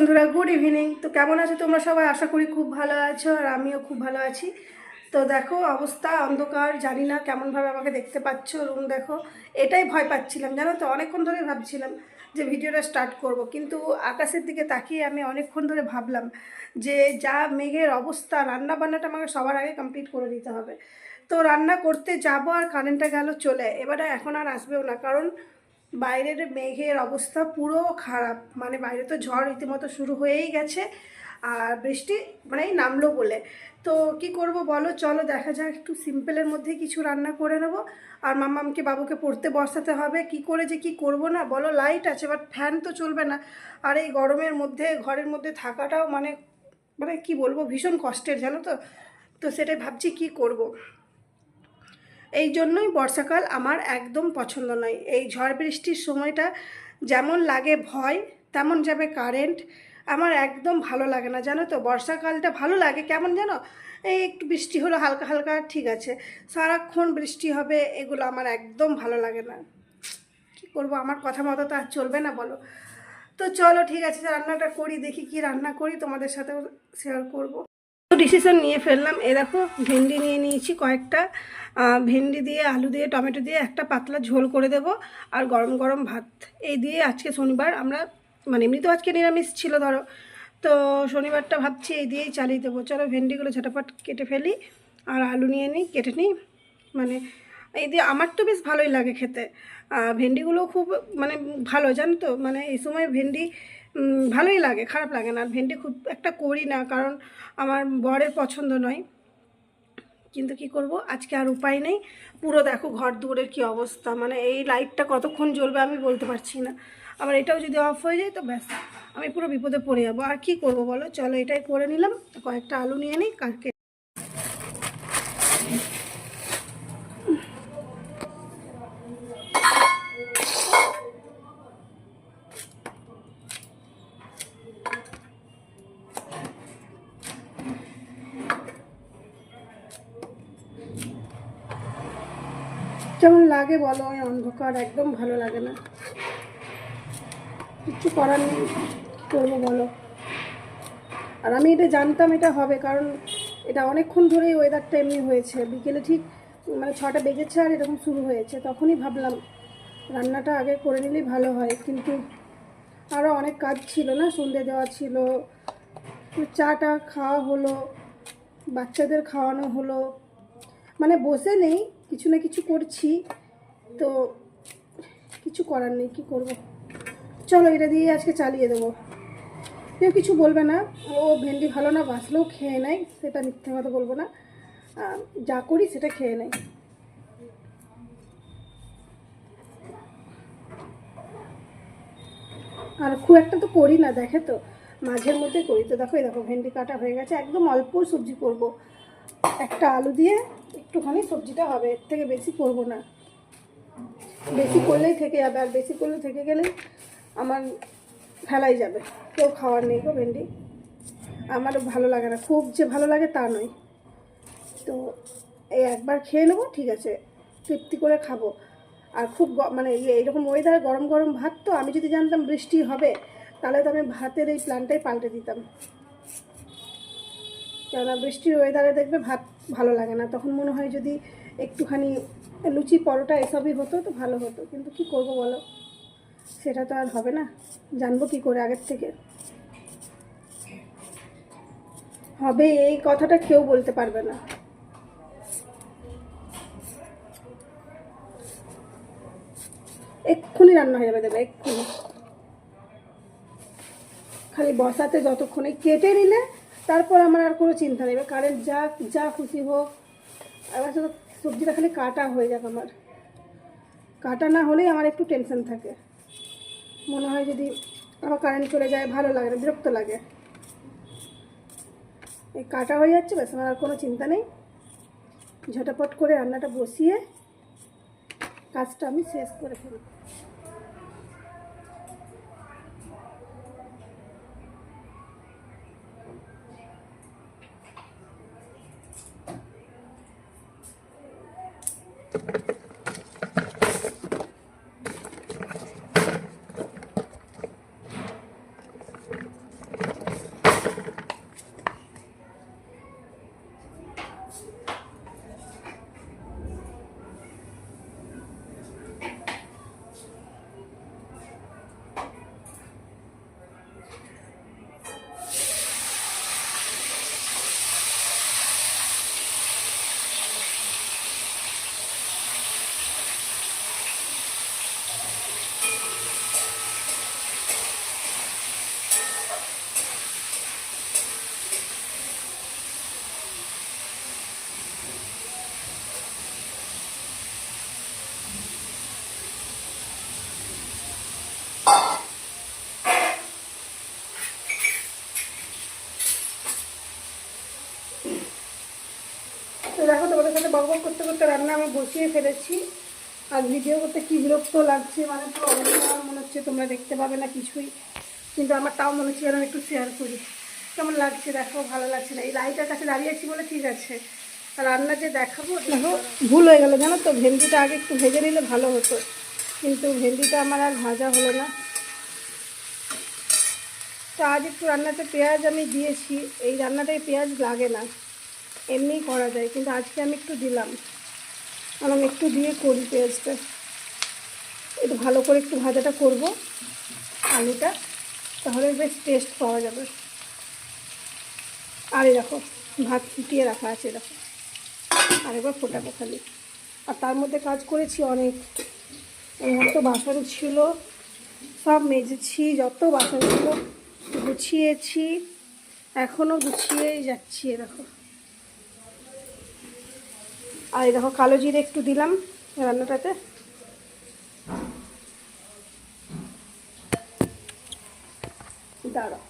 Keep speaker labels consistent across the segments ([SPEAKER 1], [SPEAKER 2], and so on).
[SPEAKER 1] বন্ধুরা good evening. তো কেমন আছো তোমরা সবাই? আশা করি খুব ভালো আছো, আর আমিও খুব ভালো আছি। তো দেখো অবস্থা অন্ধকার, জানি না কেমনভাবে আমাকে দেখতে পাচ্ছ। রুম দেখো, এটাই ভয় পাচ্ছিলাম জানো তো। অনেকক্ষণ ধরে ভাবছিলাম যে ভিডিওটা স্টার্ট করব, কিন্তু আকাশের দিকে তাকিয়ে আমি অনেকক্ষণ ধরে ভাবলাম যে যা মেঘের অবস্থা, রান্না বান্নাটা আমাকে সবার আগে কমপ্লিট করে দিতে হবে। তো রান্না করতে যাব আর কারেন্টটা গেল চলে। এবারে এখন আর আসবেও না, কারণ বাইরের মেঘের অবস্থা পুরো খারাপ। মানে বাইরে তো ঝড় রীতিমতো শুরু হয়েই গেছে, আর বৃষ্টি মানে নামলো বলে। তো কি করব বলো, চলো দেখা যাক। একটু সিম্পলের মধ্যে কিছু রান্না করে নেব, আর মাম্মামকে বাবুকে পড়তে বসাতে হবে। কি করে যে কি করব না বলো, লাইট আছে বাট ফ্যান তো চলবে না। আর এই গরমের মধ্যে ঘরের মধ্যে থাকাটাও মানে মানে কি বলবো, ভীষণ কষ্টের জানো তো। তো সেটাই ভাবছি কি করব। এই জন্যই বর্ষাকাল আমার একদম পছন্দ নয়। এই ঝড় বৃষ্টির সময়টা যেমন লাগে ভয়, তেমন যাবে কারেন্ট। আমার একদম ভালো লাগে না জানো তো। বর্ষাকালটা ভালো লাগে কেমন জানো, এই একটু বৃষ্টি হলো হালকা হালকা ঠিক আছে, সারাক্ষণ বৃষ্টি হবে এগুলো আমার একদম ভালো লাগে না। কি করব, আমার কথা মতো তো আর চলবে না বলো। তো চলো ঠিক আছে, রান্নাটা করি, দেখি কি রান্না করি, তোমাদের সাথেও শেয়ার করব। ডিসিশন নিয়ে ফেললাম। এ দেখো ভেন্ডি নিয়ে নিয়েছি কয়েকটা। ভেন্ডি দিয়ে আলু দিয়ে টমেটো দিয়ে একটা পাতলা ঝোল করে দেব, আর গরম গরম ভাত। এই দিয়ে আজকে শনিবার আমরা, মানে এমনি তো আজকে নিরামিষ ছিল ধরো, তো শনিবারটা ভাবছি এই দিয়েই চালিয়ে দেবো। চলো ভেন্ডিগুলো ঝটাপট কেটে ফেলি, আর আলু নিয়ে নিই, কেটে নিই। মানে এই দিয়ে আমার তো বেশ ভালোই লাগে খেতে। ভেন্ডিগুলো খুব মানে ভালো জানো তো। মানে এই সময় ভেন্ডি ভালোই লাগে, খারাপ লাগে না। আর ভেন্ডি খুব একটা করি না, কারণ আমার বরের পছন্দ নয়। কিন্তু কি করব, আজকে আর উপায় নেই। পুরো দেখো ঘর দুয়ারের কি অবস্থা, মানে এই লাইটটা কতক্ষণ জ্বলবে আমি বলতে পারছি না। আবার এটাও যদি অফ হয়ে যায় তো ব্যাস, আমি পুরো বিপদে পড়ে যাবো। আর কি করব বলো, চলো এটাই করে নিলাম। কয়েকটা আলু নিয়ে নিই কালকে। কেমন লাগে বলো, ওই অন্ধকার একদম ভালো লাগে না। কিচ্ছু করার নেই, কী করবো বলো। আর আমি এটা জানতাম এটা হবে, কারণ এটা অনেকক্ষণ ধরেই ওয়েদারটা এমনি হয়েছে। বিকেলে ঠিক মানে 6টা বেজেছে আর এরকম শুরু হয়েছে, তখনই ভাবলাম রান্নাটা আগে করে নিলেই ভালো হয়। কিন্তু আরও অনেক কাজ ছিল না, সন্ধে দেওয়া ছিল, চাটা খাওয়া হলো, বাচ্চাদের খাওয়ানো হলো। মানে বসে নেই, কিছু না কিছু করছি। তো কিছু করার নেই, কী করব। চলো এটা দিয়ে আজকে চালিয়ে দেবো। কেউ কিছু বলবে না, ও ভেন্ডি ভালো না বাসলেও খেয়ে নেয়, সেটা মিথ্যে কথা বলবো না। যা করি সেটা খেয়ে নেয়। আর খুব একটা তো করি না, দেখে তো মাঝের মধ্যে করি। তো দেখো, এই দেখো ভেন্ডি কাটা হয়ে গেছে, একদম অল্প সবজি করব। একটা আলু দিয়ে একটুখানি সবজিটা হবে, এর থেকে বেশি করব না। বেশি করলেই থেকে যাবে, আর বেশি করলে থেকে গেলেই আমার ফেলাই যাবে। কেউ খাওয়ার নেই গো ভেন্ডি। আমারও ভালো লাগে না, খুব যে ভালো লাগে তা নয়। তো এই একবার খেয়ে নেবো, ঠিক আছে, তৃপ্তি করে খাবো। আর খুব মানে এইরকম ওয়েদারে গরম গরম ভাত, তো আমি যদি জানতাম বৃষ্টি হবে তাহলে তো আমি ভাতের এই প্ল্যানটাই পাল্টে দিতাম। কেননা বৃষ্টির ওয়েদারে দেখবে ভাত ভালো লাগে না, তখন মনে হয় যদি একটুখানি লুচি পরোটা এসবই হতো তো ভালো হতো। কিন্তু কি করব বলো, সেটা তো আর হবে না। জানবো কি করে আগের থেকে হবে, এই কথাটা কেউ বলতে পারবে না। এক্ষুনি রান্না হয়ে যাবে, দেবে এক্ষুনি। খালি বসাতে যতক্ষণে কেটে নিলে তারপর আমার আর কোনো চিন্তা নেই। কারেন্ট যা যা খুশি হোক, আমার শুধু সবজিটা খালি কাটা হয়ে যাক। আমার কাটা না হলেই আমার একটু টেনশন থাকে, মনে হয় যদি আবার কারেন্ট চলে যায় ভালো লাগে না, বিরক্ত লাগে। এই কাটা হয়ে যাচ্ছে ব্যাস, আমার আর কোনো চিন্তা নেই। ঝটাপট করে রান্নাটা বসিয়ে কাজটা আমি শেষ করে ফেলব। দেখো তোমাদের সাথে বকবক করতে করতে রান্না আমি বসিয়ে ফেলেছি। আর ভিডিও করতে কী বিরক্ত লাগছে, মানে তো অনেক মনে হচ্ছে তোমরা দেখতে পাবে না কিছুই, কিন্তু আমার তাও মনে হচ্ছে যেন একটু শেয়ার করি। কেমন লাগছে দেখো, ভালো লাগছে না। এই লাইটের কাছে দাঁড়িয়েছি বলে ঠিক আছে, রান্না যে দেখাবো দেখো ভুল হয়ে গেলো জানো তো। ভেন্ডিটা আগে একটু ভেজে নিলে ভালো হতো, কিন্তু ভেন্ডিটা আমার আর ভাজা হলো না। তো আজ একটু রান্নাতে পেঁয়াজ আমি দিয়েছি। এই রান্নাটায় পেঁয়াজ লাগে না, এমনিই করা যায়, কিন্তু আজকে আমি একটু দিলাম, কারণ একটু দিয়ে করি পেঁয়াজটা। একটু ভালো করে একটু ভাজাটা করব আলুটা, তাহলে বেশ টেস্ট পাওয়া যাবে। আর এই দেখো ভাত ফুটিয়ে রাখা আছে, দেখো আরেকবার ফোটাবো খালি। আর তার মধ্যে কাজ করেছি অনেক, যত বাসন ছিল সব মেজেছি, যত বাসন ছিল গুছিয়েছি, এখনও গুছিয়েই যাচ্ছি। দেখো আর এই দেখো কালো জিরে একটু দিলাম রান্নাটাতে। দাঁড়াও,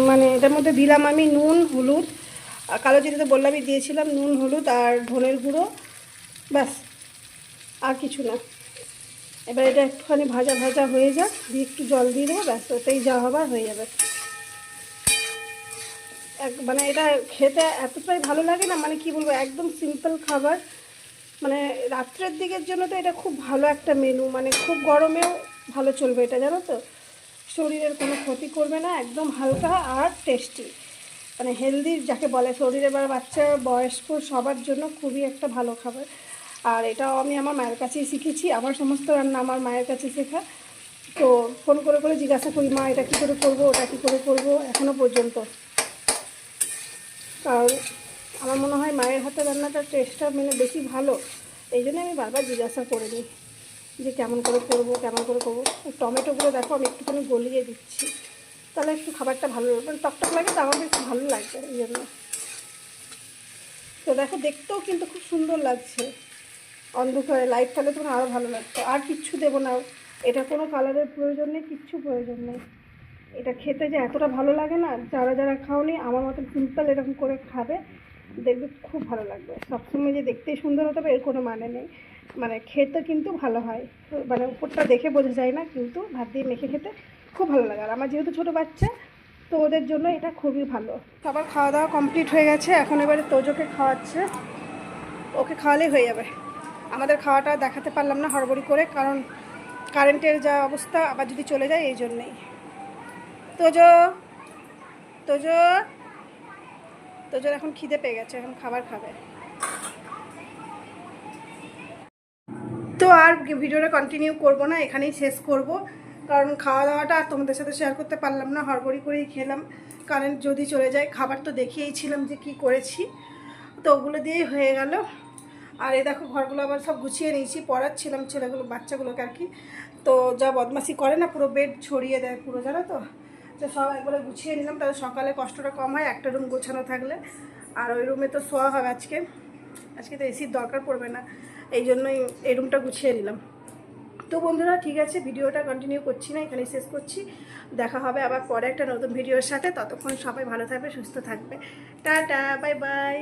[SPEAKER 1] মানে এটার মধ্যে দিলাম আমি নুন হলুদ, আর কালো জিরে বললামই দিয়েছিলাম, নুন হলুদ আর ধনের গুঁড়ো, ব্যাস আর কিছু না। এবার এটা একটুখানি ভাজা ভাজা হয়ে যাক, দিয়ে একটু জল দিয়ে দেবো, ব্যাস ওটাই যা হবার হয়ে যাবে। মানে এটা খেতে এতটাই ভালো লাগে না, মানে কি বলবো, একদম সিম্পল খাবার। মানে রাত্রের দিকের জন্য তো এটা খুব ভালো একটা মেনু, মানে খুব গরমেও ভালো চলবে এটা, জানো তো। শরীরের কোনো ক্ষতি করবে না, একদম হালকা আর টেস্টি, মানে হেলদি যাকে বলে, শরীরে বা বাচ্চা বয়স্ক সবার জন্য খুবই একটা ভালো খাবার। আর এটাও আমি আমার মায়ের কাছেই শিখেছি, আমার সমস্ত রান্না আমার মায়ের কাছে শেখা। তো ফোন করে করে জিজ্ঞাসা করি, মা এটা কী করে করবো, ওটা কী করে করবো, এখনও পর্যন্ত। কারণ আমার মনে হয় মায়ের হাতে রান্নাটার টেস্টটা মানে বেশি ভালো, এই জন্য আমি বারবার জিজ্ঞাসা করে নিই যে কেমন করে করবো, কেমন করে করবো। টমেটোগুলো দেখো আমি একটুখানি গলিয়ে দিচ্ছি, তাহলে একটু খাবারটা ভালো লাগবে, মানে টকটক লাগে, তো আমাকে একটু ভালো লাগবে এই জন্য। তো দেখো দেখতেও কিন্তু খুব সুন্দর লাগছে, অন্ধকারে লাইট ফেলে তখন আরও ভালো লাগতো। আর কিচ্ছু দেবো না, এটা কোনো কালারের প্রয়োজন নেই, কিচ্ছু প্রয়োজন নেই। এটা খেতে যে এতটা ভালো লাগে না, যারা যারা খাওনি আমার মতন সিম্পল এরকম করে খাবে, দেখবে খুব ভালো লাগবে। সবসময় যে দেখতেই সুন্দর হতে হবে এর কোনো মানে নেই, মানে খেতে কিন্তু ভালো হয়, মানে উপরটা দেখে বোঝা যায় না, কিন্তু ভাত দিয়ে মেখে খেতে খুব ভালো লাগে। আর আমার যেহেতু ছোটো বাচ্চা, তো ওদের জন্য এটা খুবই ভালো। সবার খাওয়া দাওয়া কমপ্লিট হয়ে গেছে, এখন এবারে তোজোকে খাওয়াচ্ছে, ওকে খাওয়ালেই হয়ে যাবে। আমাদের খাওয়াটা দেখাতে পারলাম না হড়বড়ি করে, কারণ কারেন্টের যা অবস্থা, আবার যদি চলে যায় এই জন্যেই। তোজো তোজো তোজোর এখন খিদে পেয়ে গেছে, এখন খাবার খাবে। তো আর ভিডিওটা কন্টিনিউ করব না, এখানেই শেষ করব, কারণ খাওয়া দাওয়াটা আর তোমাদের সাথে শেয়ার করতে পারলাম না, হড়বড়ি করেই খেলাম। কারেন্ট যদি চলে যায়, খাবার তো দেখিয়েছিলাম যে কি করেছি, তো ওগুলো দিয়েই হয়ে গেল। আর এই দেখো ঘরগুলো আবার সব গুছিয়ে নিয়েছি, পড়াচ্ছিলাম ছেলেগুলো, বাচ্চাগুলোকে আর কি। তো যা বদমাশি করে না, পুরো বেড ছড়িয়ে দেয় পুরো, জানো তো। তো সব একবারে গুছিয়ে নিলাম, তাহলে সকালে কষ্টটা কম হয়, একটা রুম গোছানো থাকলে। আর ওই রুমে তো শোয়া হবে আজকে, আজকে তো এসির দরকার পড়বে না, এই জন্যই এই রুমটা গুছিয়ে নিলাম। তো বন্ধুরা ঠিক আছে, ভিডিওটা কন্টিনিউ করছি না, এখানেই শেষ করছি। দেখা হবে আবার পরে একটা নতুন ভিডিওর সাথে, ততক্ষণ সবাই ভালো থাকবে, সুস্থ থাকবে। Tata, bye bye.